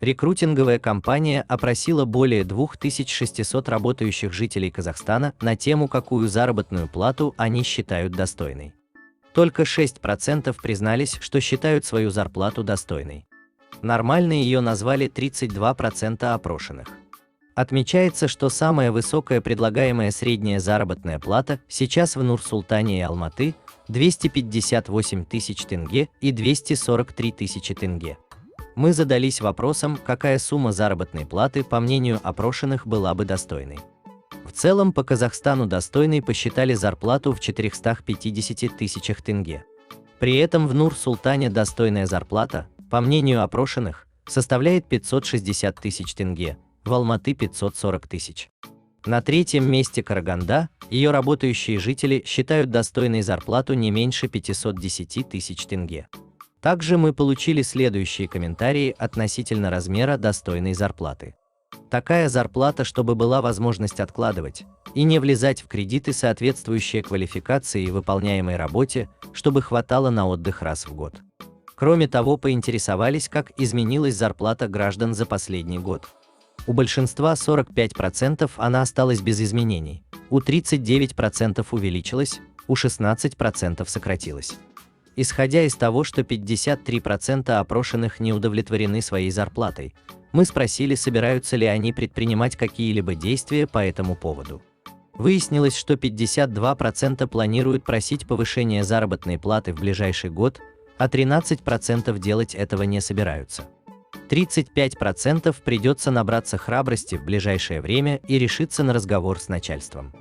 Рекрутинговая компания опросила более 2600 работающих жителей Казахстана на тему, какую заработную плату они считают достойной. Только 6% признались, что считают свою зарплату достойной. Нормальной ее назвали 32% опрошенных. Отмечается, что самая высокая предлагаемая средняя заработная плата сейчас в Нур-Султане и Алматы – 258 тысяч тенге и 243 тысячи тенге. Мы задались вопросом, какая сумма заработной платы, по мнению опрошенных, была бы достойной. В целом по Казахстану достойной посчитали зарплату в 450 тысячах тенге. При этом в Нур-Султане достойная зарплата, по мнению опрошенных, составляет 560 тысяч тенге, в Алматы 540 тысяч. На третьем месте Караганда, ее работающие жители считают достойной зарплату не меньше 510 тысяч тенге. Также мы получили следующие комментарии относительно размера достойной зарплаты. Такая зарплата, чтобы была возможность откладывать и не влезать в кредиты, соответствующие квалификации и выполняемой работе, чтобы хватало на отдых раз в год. Кроме того, поинтересовались, как изменилась зарплата граждан за последний год. У большинства 45% она осталась без изменений, у 39% увеличилась, у 16% сократилась. Исходя из того, что 53% опрошенных не удовлетворены своей зарплатой, мы спросили, собираются ли они предпринимать какие-либо действия по этому поводу. Выяснилось, что 52% планируют просить повышения заработной платы в ближайший год, а 13% делать этого не собираются. 35% придется набраться храбрости в ближайшее время и решиться на разговор с начальством.